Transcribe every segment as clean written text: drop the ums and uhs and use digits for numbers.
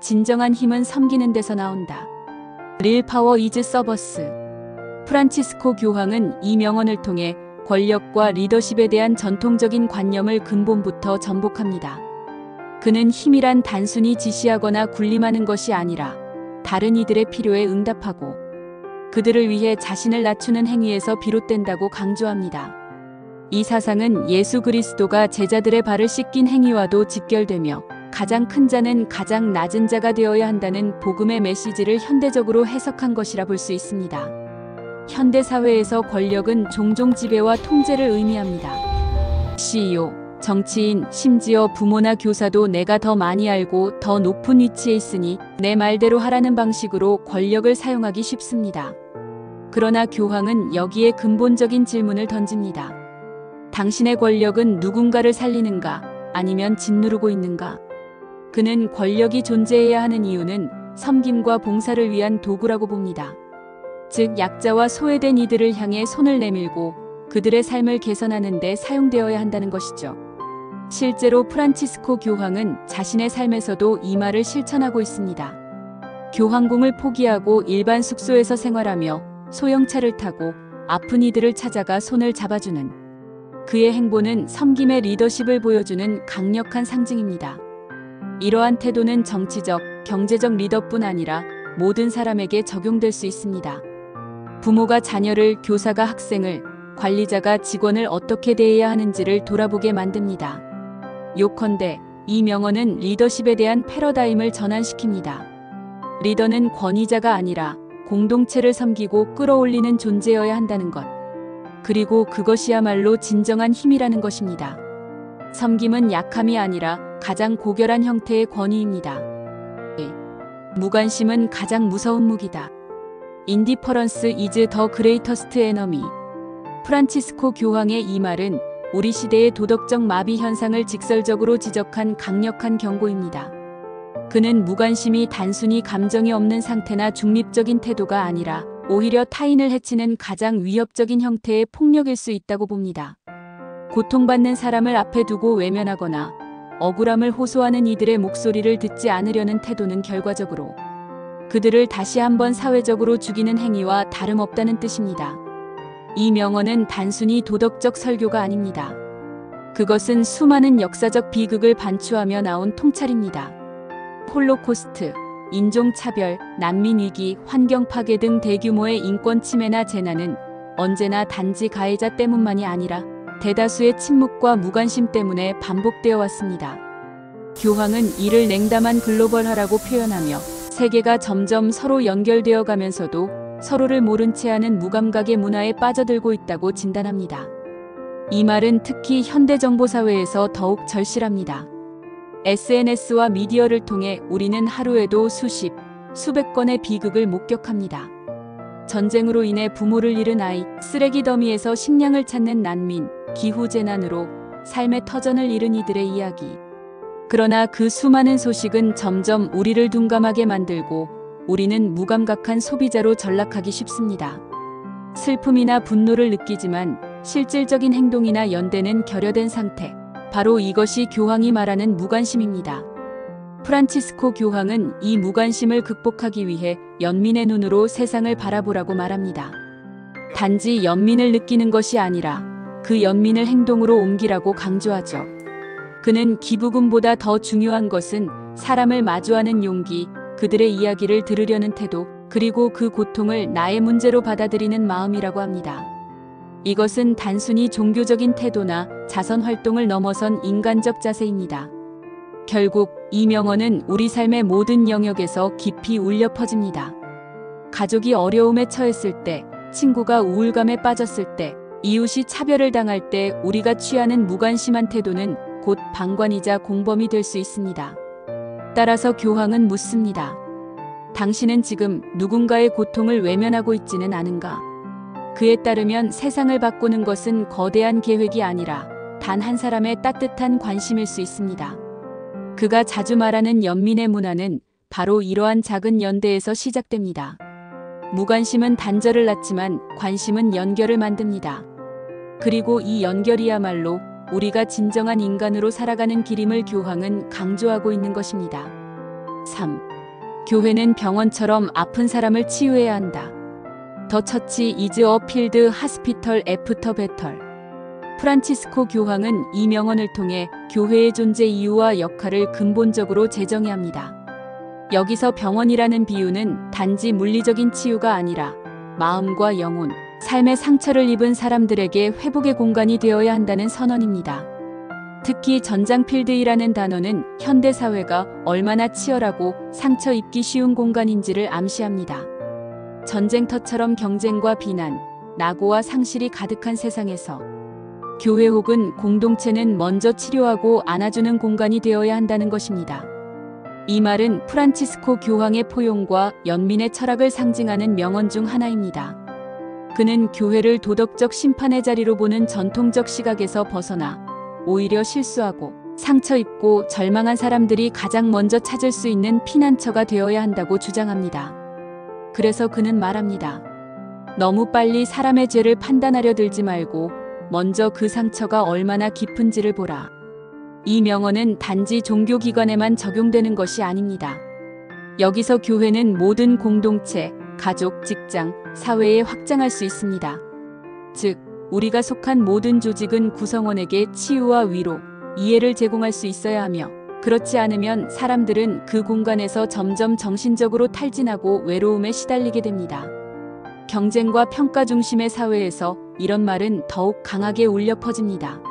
진정한 힘은 섬기는 데서 나온다. Real power is service. 프란치스코 교황은 이 명언을 통해 권력과 리더십에 대한 전통적인 관념을 근본부터 전복합니다. 그는 힘이란 단순히 지시하거나 군림하는 것이 아니라 다른 이들의 필요에 응답하고 그들을 위해 자신을 낮추는 행위에서 비롯된다고 강조합니다. 이 사상은 예수 그리스도가 제자들의 발을 씻긴 행위와도 직결되며 가장 큰 자는 가장 낮은 자가 되어야 한다는 복음의 메시지를 현대적으로 해석한 것이라 볼 수 있습니다. 현대 사회에서 권력은 종종 지배와 통제를 의미합니다. CEO, 정치인, 심지어 부모나 교사도 내가 더 많이 알고 더 높은 위치에 있으니 내 말대로 하라는 방식으로 권력을 사용하기 쉽습니다. 그러나 교황은 여기에 근본적인 질문을 던집니다. 당신의 권력은 누군가를 살리는가, 아니면 짓누르고 있는가? 그는 권력이 존재해야 하는 이유는 섬김과 봉사를 위한 도구라고 봅니다. 즉 약자와 소외된 이들을 향해 손을 내밀고 그들의 삶을 개선하는 데 사용되어야 한다는 것이죠. 실제로 프란치스코 교황은 자신의 삶에서도 이 말을 실천하고 있습니다. 교황궁을 포기하고 일반 숙소에서 생활하며 소형차를 타고 아픈 이들을 찾아가 손을 잡아주는 그의 행보는 섬김의 리더십을 보여주는 강력한 상징입니다. 이러한 태도는 정치적, 경제적 리더뿐 아니라 모든 사람에게 적용될 수 있습니다. 부모가 자녀를, 교사가 학생을, 관리자가 직원을 어떻게 대해야 하는지를 돌아보게 만듭니다. 요컨대 이 명언은 리더십에 대한 패러다임을 전환시킵니다. 리더는 권위자가 아니라 공동체를 섬기고 끌어올리는 존재여야 한다는 것. 그리고 그것이야말로 진정한 힘이라는 것입니다. 섬김은 약함이 아니라 가장 고결한 형태의 권위입니다. 무관심은 가장 무서운 무기다. Indifference is the greatest enemy. 프란치스코 교황의 이 말은 우리 시대의 도덕적 마비 현상을 직설적으로 지적한 강력한 경고입니다. 그는 무관심이 단순히 감정이 없는 상태나 중립적인 태도가 아니라 오히려 타인을 해치는 가장 위협적인 형태의 폭력일 수 있다고 봅니다. 고통받는 사람을 앞에 두고 외면하거나 억울함을 호소하는 이들의 목소리를 듣지 않으려는 태도는 결과적으로 그들을 다시 한번 사회적으로 죽이는 행위와 다름없다는 뜻입니다. 이 명언은 단순히 도덕적 설교가 아닙니다. 그것은 수많은 역사적 비극을 반추하며 나온 통찰입니다. 홀로코스트, 인종차별, 난민위기, 환경파괴 등 대규모의 인권 침해나 재난은 언제나 단지 가해자 때문만이 아니라 대다수의 침묵과 무관심 때문에 반복되어 왔습니다. 교황은 이를 냉담한 글로벌화라고 표현하며 세계가 점점 서로 연결되어 가면서도 서로를 모른 채 하는 무감각의 문화에 빠져들고 있다고 진단합니다. 이 말은 특히 현대 정보사회에서 더욱 절실합니다. SNS와 미디어를 통해 우리는 하루에도 수십, 수백 건의 비극을 목격합니다. 전쟁으로 인해 부모를 잃은 아이, 쓰레기 더미에서 식량을 찾는 난민, 기후재난으로 삶의 터전을 잃은 이들의 이야기. 그러나 그 수많은 소식은 점점 우리를 둔감하게 만들고 우리는 무감각한 소비자로 전락하기 쉽습니다. 슬픔이나 분노를 느끼지만 실질적인 행동이나 연대는 결여된 상태. 바로 이것이 교황이 말하는 무관심입니다. 프란치스코 교황은 이 무관심을 극복하기 위해 연민의 눈으로 세상을 바라보라고 말합니다. 단지 연민을 느끼는 것이 아니라 그 연민을 행동으로 옮기라고 강조하죠. 그는 기부금보다 더 중요한 것은 사람을 마주하는 용기, 그들의 이야기를 들으려는 태도, 그리고 그 고통을 나의 문제로 받아들이는 마음이라고 합니다. 이것은 단순히 종교적인 태도나 자선 활동을 넘어선 인간적 자세입니다. 결국 이 명언은 우리 삶의 모든 영역에서 깊이 울려 퍼집니다. 가족이 어려움에 처했을 때, 친구가 우울감에 빠졌을 때, 이웃이 차별을 당할 때 우리가 취하는 무관심한 태도는 곧 방관이자 공범이 될 수 있습니다. 따라서 교황은 묻습니다. 당신은 지금 누군가의 고통을 외면하고 있지는 않은가? 그에 따르면 세상을 바꾸는 것은 거대한 계획이 아니라 단 한 사람의 따뜻한 관심일 수 있습니다. 그가 자주 말하는 연민의 문화는 바로 이러한 작은 연대에서 시작됩니다. 무관심은 단절을 낳지만 관심은 연결을 만듭니다. 그리고 이 연결이야말로 우리가 진정한 인간으로 살아가는 길임을 교황은 강조하고 있는 것입니다. 3. 교회는 병원처럼 아픈 사람을 치유해야 한다. 더 처치 이즈 어 필드 하스피털 애프터 배털. 프란치스코 교황은 이 명언을 통해 교회의 존재 이유와 역할을 근본적으로 재정의합니다. 여기서 병원이라는 비유는 단지 물리적인 치유가 아니라 마음과 영혼, 삶의 상처를 입은 사람들에게 회복의 공간이 되어야 한다는 선언입니다. 특히 전장필드이라는 단어는 현대 사회가 얼마나 치열하고 상처 입기 쉬운 공간인지를 암시합니다. 전쟁터처럼 경쟁과 비난, 낙오와 상실이 가득한 세상에서 교회 혹은 공동체는 먼저 치료하고 안아주는 공간이 되어야 한다는 것입니다. 이 말은 프란치스코 교황의 포용과 연민의 철학을 상징하는 명언 중 하나입니다. 그는 교회를 도덕적 심판의 자리로 보는 전통적 시각에서 벗어나 오히려 실수하고 상처 입고 절망한 사람들이 가장 먼저 찾을 수 있는 피난처가 되어야 한다고 주장합니다. 그래서 그는 말합니다. 너무 빨리 사람의 죄를 판단하려 들지 말고 먼저 그 상처가 얼마나 깊은지를 보라. 이 명언은 단지 종교기관에만 적용되는 것이 아닙니다. 여기서 교회는 모든 공동체, 가족, 직장, 사회에 확장할 수 있습니다. 즉, 우리가 속한 모든 조직은 구성원에게 치유와 위로, 이해를 제공할 수 있어야 하며, 그렇지 않으면 사람들은 그 공간에서 점점 정신적으로 탈진하고 외로움에 시달리게 됩니다. 경쟁과 평가 중심의 사회에서 이런 말은 더욱 강하게 울려 퍼집니다.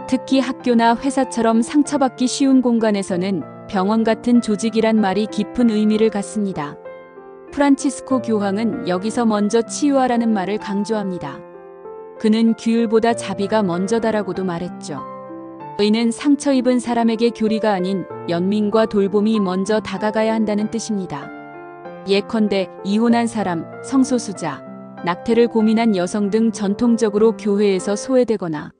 특히 학교나 회사처럼 상처받기 쉬운 공간에서는 병원 같은 조직이란 말이 깊은 의미를 갖습니다. 프란치스코 교황은 여기서 먼저 치유하라는 말을 강조합니다. 그는 규율보다 자비가 먼저다라고도 말했죠. 의는 상처 입은 사람에게 교리가 아닌 연민과 돌봄이 먼저 다가가야 한다는 뜻입니다. 예컨대 이혼한 사람, 성소수자, 낙태를 고민한 여성 등 전통적으로 교회에서 소외되거나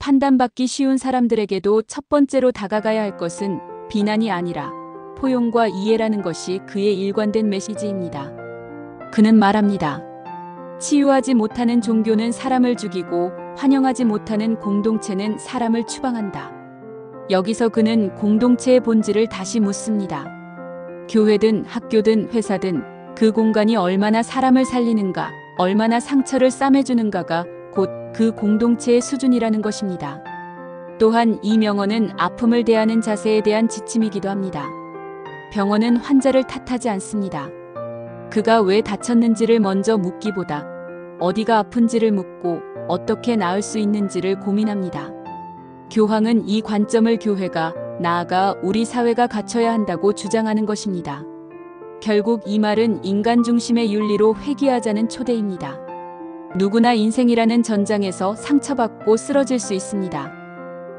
판단받기 쉬운 사람들에게도 첫 번째로 다가가야 할 것은 비난이 아니라 포용과 이해라는 것이 그의 일관된 메시지입니다. 그는 말합니다. 치유하지 못하는 종교는 사람을 죽이고 환영하지 못하는 공동체는 사람을 추방한다. 여기서 그는 공동체의 본질을 다시 묻습니다. 교회든 학교든 회사든 그 공간이 얼마나 사람을 살리는가, 얼마나 상처를 싸매주는가가 곧 그 공동체의 수준이라는 것입니다. 또한 이 명언은 아픔을 대하는 자세에 대한 지침이기도 합니다. 병원은 환자를 탓하지 않습니다. 그가 왜 다쳤는지를 먼저 묻기보다 어디가 아픈지를 묻고 어떻게 나을 수 있는지를 고민합니다. 교황은 이 관점을 교회가, 나아가 우리 사회가 갖춰야 한다고 주장하는 것입니다. 결국 이 말은 인간 중심의 윤리로 회귀하자는 초대입니다. 누구나 인생이라는 전장에서 상처받고 쓰러질 수 있습니다.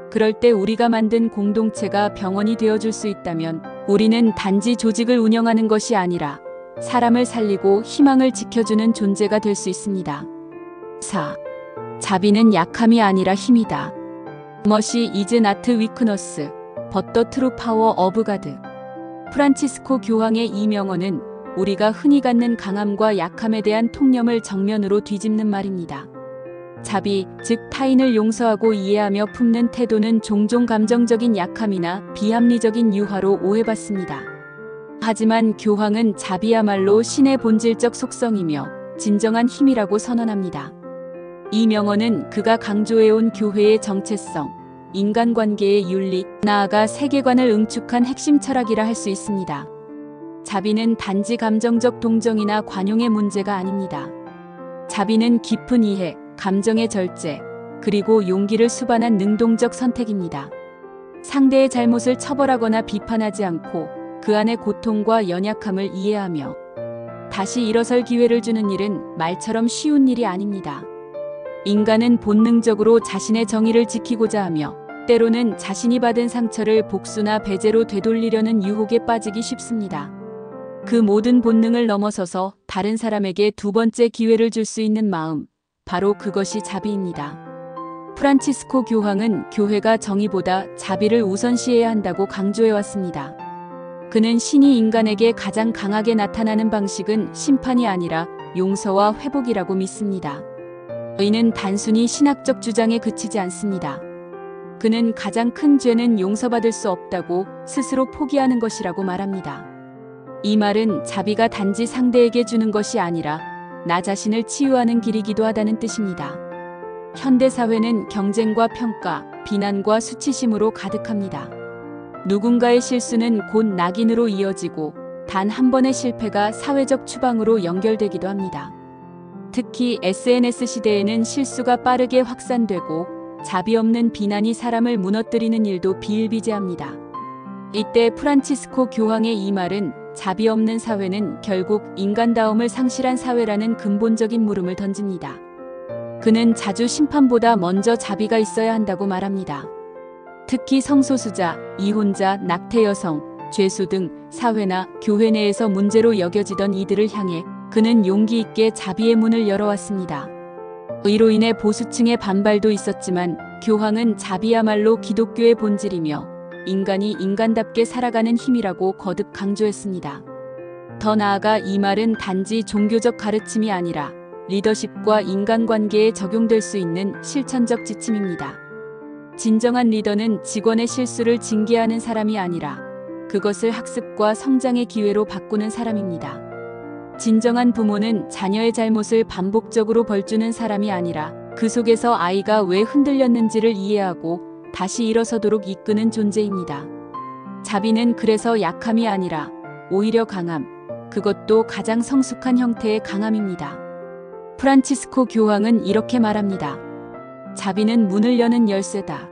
그럴 때 우리가 만든 공동체가 병원이 되어줄 수 있다면 우리는 단지 조직을 운영하는 것이 아니라 사람을 살리고 희망을 지켜주는 존재가 될 수 있습니다. 4. 자비는 약함이 아니라 힘이다. Mercy is not weakness, but the true power of God. 프란치스코 교황의 이 명언은 우리가 흔히 갖는 강함과 약함에 대한 통념을 정면으로 뒤집는 말입니다. 자비, 즉 타인을 용서하고 이해하며 품는 태도는 종종 감정적인 약함이나 비합리적인 유화로 오해받습니다. 하지만 교황은 자비야말로 신의 본질적 속성이며 진정한 힘이라고 선언합니다. 이 명언은 그가 강조해온 교회의 정체성, 인간관계의 윤리, 나아가 세계관을 응축한 핵심 철학이라 할 수 있습니다. 자비는 단지 감정적 동정이나 관용의 문제가 아닙니다. 자비는 깊은 이해, 감정의 절제, 그리고 용기를 수반한 능동적 선택입니다. 상대의 잘못을 처벌하거나 비판하지 않고 그 안의 고통과 연약함을 이해하며 다시 일어설 기회를 주는 일은 말처럼 쉬운 일이 아닙니다. 인간은 본능적으로 자신의 정의를 지키고자 하며 때로는 자신이 받은 상처를 복수나 배제로 되돌리려는 유혹에 빠지기 쉽습니다. 그 모든 본능을 넘어서서 다른 사람에게 두 번째 기회를 줄 수 있는 마음, 바로 그것이 자비입니다. 프란치스코 교황은 교회가 정의보다 자비를 우선시해야 한다고 강조해왔습니다. 그는 신이 인간에게 가장 강하게 나타나는 방식은 심판이 아니라 용서와 회복이라고 믿습니다. 의는 단순히 신학적 주장에 그치지 않습니다. 그는 가장 큰 죄는 용서받을 수 없다고 스스로 포기하는 것이라고 말합니다. 이 말은 자비가 단지 상대에게 주는 것이 아니라 나 자신을 치유하는 길이기도 하다는 뜻입니다. 현대 사회는 경쟁과 평가, 비난과 수치심으로 가득합니다. 누군가의 실수는 곧 낙인으로 이어지고 단 한 번의 실패가 사회적 추방으로 연결되기도 합니다. 특히 SNS 시대에는 실수가 빠르게 확산되고 자비 없는 비난이 사람을 무너뜨리는 일도 비일비재합니다. 이때 프란치스코 교황의 이 말은 자비 없는 사회는 결국 인간다움을 상실한 사회라는 근본적인 물음을 던집니다. 그는 자주 심판보다 먼저 자비가 있어야 한다고 말합니다. 특히 성소수자, 이혼자, 낙태 여성, 죄수 등 사회나 교회 내에서 문제로 여겨지던 이들을 향해 그는 용기 있게 자비의 문을 열어왔습니다. 이로 인해 보수층의 반발도 있었지만 교황은 자비야말로 기독교의 본질이며 인간이 인간답게 살아가는 힘이라고 거듭 강조했습니다. 더 나아가 이 말은 단지 종교적 가르침이 아니라 리더십과 인간관계에 적용될 수 있는 실천적 지침입니다. 진정한 리더는 직원의 실수를 징계하는 사람이 아니라 그것을 학습과 성장의 기회로 바꾸는 사람입니다. 진정한 부모는 자녀의 잘못을 반복적으로 벌주는 사람이 아니라 그 속에서 아이가 왜 흔들렸는지를 이해하고 다시 일어서도록 이끄는 존재입니다. 자비는 그래서 약함이 아니라 오히려 강함, 그것도 가장 성숙한 형태의 강함입니다. 프란치스코 교황은 이렇게 말합니다. 자비는 문을 여는 열쇠다.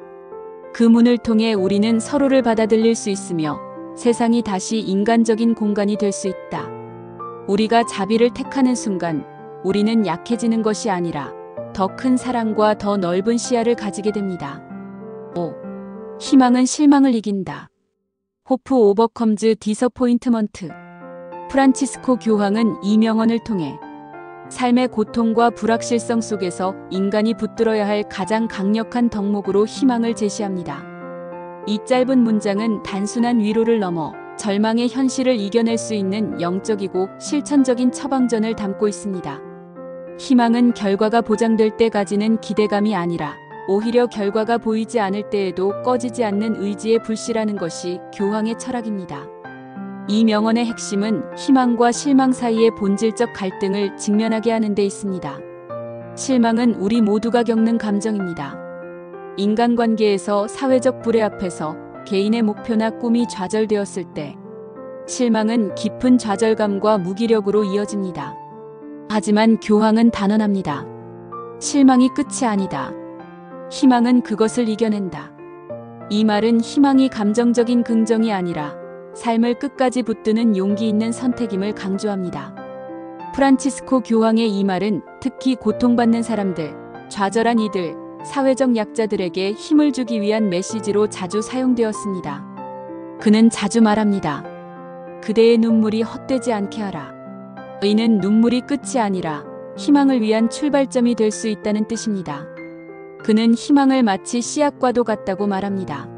그 문을 통해 우리는 서로를 받아들일 수 있으며 세상이 다시 인간적인 공간이 될 수 있다. 우리가 자비를 택하는 순간 우리는 약해지는 것이 아니라 더 큰 사랑과 더 넓은 시야를 가지게 됩니다. 5. 희망은 실망을 이긴다. 호프 오버컴즈 디서포인트먼트. 프란치스코 교황은 이 명언을 통해 삶의 고통과 불확실성 속에서 인간이 붙들어야 할 가장 강력한 덕목으로 희망을 제시합니다. 이 짧은 문장은 단순한 위로를 넘어 절망의 현실을 이겨낼 수 있는 영적이고 실천적인 처방전을 담고 있습니다. 희망은 결과가 보장될 때까지는 기대감이 아니라 오히려 결과가 보이지 않을 때에도 꺼지지 않는 의지의 불씨라는 것이 교황의 철학입니다. 이 명언의 핵심은 희망과 실망 사이의 본질적 갈등을 직면하게 하는 데 있습니다. 실망은 우리 모두가 겪는 감정입니다. 인간관계에서 사회적 불의 앞에서 개인의 목표나 꿈이 좌절되었을 때 실망은 깊은 좌절감과 무기력으로 이어집니다. 하지만 교황은 단언합니다. 실망이 끝이 아니다. 희망은 그것을 이겨낸다. 이 말은 희망이 감정적인 긍정이 아니라 삶을 끝까지 붙드는 용기 있는 선택임을 강조합니다. 프란치스코 교황의 이 말은 특히 고통받는 사람들, 좌절한 이들, 사회적 약자들에게 힘을 주기 위한 메시지로 자주 사용되었습니다. 그는 자주 말합니다. 그대의 눈물이 헛되지 않게 하라. 이는 눈물이 끝이 아니라 희망을 위한 출발점이 될 수 있다는 뜻입니다. 그는 희망을 마치 씨앗과도 같다고 말합니다.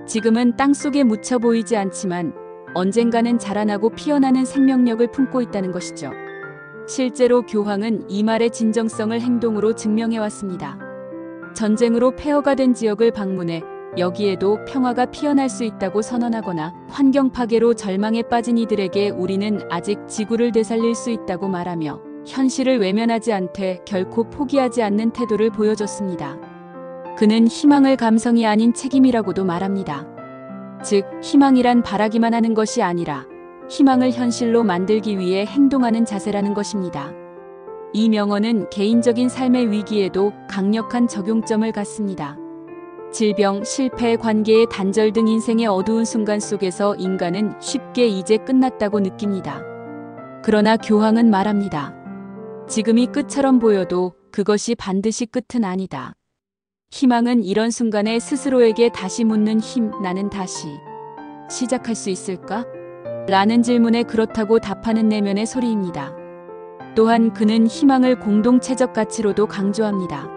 지금은 땅속에 묻혀 보이지 않지만 언젠가는 자라나고 피어나는 생명력을 품고 있다는 것이죠. 실제로 교황은 이 말의 진정성을 행동으로 증명해왔습니다. 전쟁으로 폐허가 된 지역을 방문해 여기에도 평화가 피어날 수 있다고 선언하거나 환경 파괴로 절망에 빠진 이들에게 우리는 아직 지구를 되살릴 수 있다고 말하며 현실을 외면하지 않되 결코 포기하지 않는 태도를 보여줬습니다. 그는 희망을 감성이 아닌 책임이라고도 말합니다. 즉, 희망이란 바라기만 하는 것이 아니라 희망을 현실로 만들기 위해 행동하는 자세라는 것입니다. 이 명언은 개인적인 삶의 위기에도 강력한 적용점을 갖습니다. 질병, 실패, 관계의 단절 등 인생의 어두운 순간 속에서 인간은 쉽게 이제 끝났다고 느낍니다. 그러나 교황은 말합니다. 지금이 끝처럼 보여도 그것이 반드시 끝은 아니다. 희망은 이런 순간에 스스로에게 다시 묻는 힘, 나는 다시 시작할 수 있을까? 라는 질문에 그렇다고 답하는 내면의 소리입니다. 또한 그는 희망을 공동체적 가치로도 강조합니다.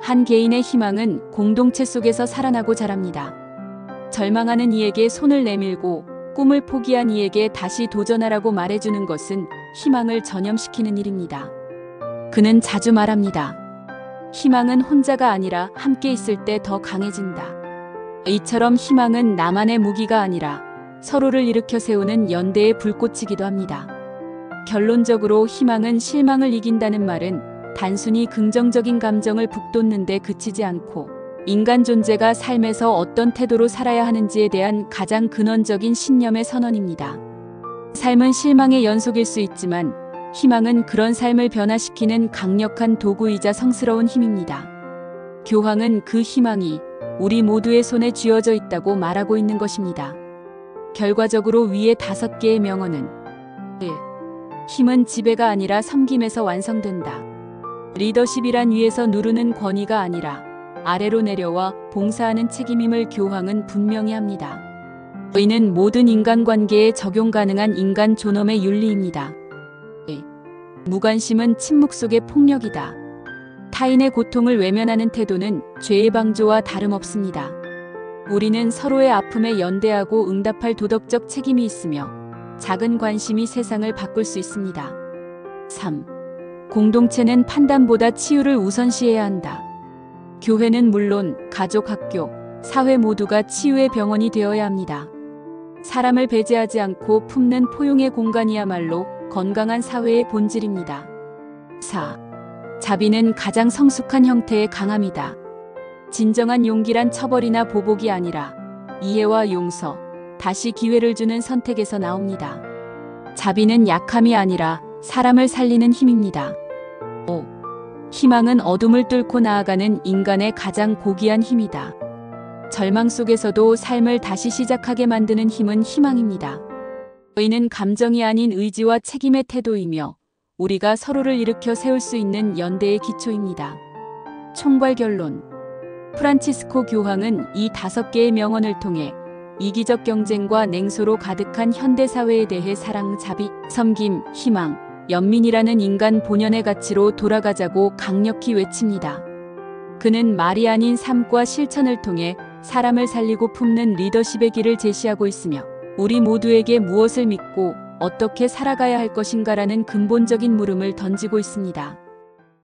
한 개인의 희망은 공동체 속에서 살아나고 자랍니다. 절망하는 이에게 손을 내밀고 꿈을 포기한 이에게 다시 도전하라고 말해주는 것은 희망을 전염시키는 일입니다. 그는 자주 말합니다. 희망은 혼자가 아니라 함께 있을 때 더 강해진다. 이처럼 희망은 나만의 무기가 아니라 서로를 일으켜 세우는 연대의 불꽃이기도 합니다. 결론적으로 희망은 실망을 이긴다는 말은 단순히 긍정적인 감정을 북돋는데 그치지 않고 인간 존재가 삶에서 어떤 태도로 살아야 하는지에 대한 가장 근원적인 신념의 선언입니다. 삶은 실망의 연속일 수 있지만 희망은 그런 삶을 변화시키는 강력한 도구이자 성스러운 힘입니다. 교황은 그 희망이 우리 모두의 손에 쥐어져 있다고 말하고 있는 것입니다. 결과적으로 위의 5개의 명언은 1. 힘은 지배가 아니라 섬김에서 완성된다. 리더십이란 위에서 누르는 권위가 아니라 아래로 내려와 봉사하는 책임임을 교황은 분명히 합니다. 이는 모든 인간관계에 적용 가능한 인간 존엄의 윤리입니다. 2. 무관심은 침묵 속의 폭력이다. 타인의 고통을 외면하는 태도는 죄의 방조와 다름없습니다. 우리는 서로의 아픔에 연대하고 응답할 도덕적 책임이 있으며 작은 관심이 세상을 바꿀 수 있습니다. 3. 공동체는 판단보다 치유를 우선시해야 한다. 교회는 물론 가족, 학교, 사회 모두가 치유의 병원이 되어야 합니다. 사람을 배제하지 않고 품는 포용의 공간이야말로 건강한 사회의 본질입니다. 4. 자비는 가장 성숙한 형태의 강함이다. 진정한 용기란 처벌이나 보복이 아니라 이해와 용서, 다시 기회를 주는 선택에서 나옵니다. 자비는 약함이 아니라 사람을 살리는 힘입니다. 5. 희망은 어둠을 뚫고 나아가는 인간의 가장 고귀한 힘이다. 절망 속에서도 삶을 다시 시작하게 만드는 힘은 희망입니다. 의는 감정이 아닌 의지와 책임의 태도이며 우리가 서로를 일으켜 세울 수 있는 연대의 기초입니다. 총괄 결론. 프란치스코 교황은 이 5개의 명언을 통해 이기적 경쟁과 냉소로 가득한 현대사회에 대해 사랑, 자비, 섬김, 희망, 연민이라는 인간 본연의 가치로 돌아가자고 강력히 외칩니다. 그는 말이 아닌 삶과 실천을 통해 사람을 살리고 품는 리더십의 길을 제시하고 있으며 우리 모두에게 무엇을 믿고 어떻게 살아가야 할 것인가라는 근본적인 물음을 던지고 있습니다.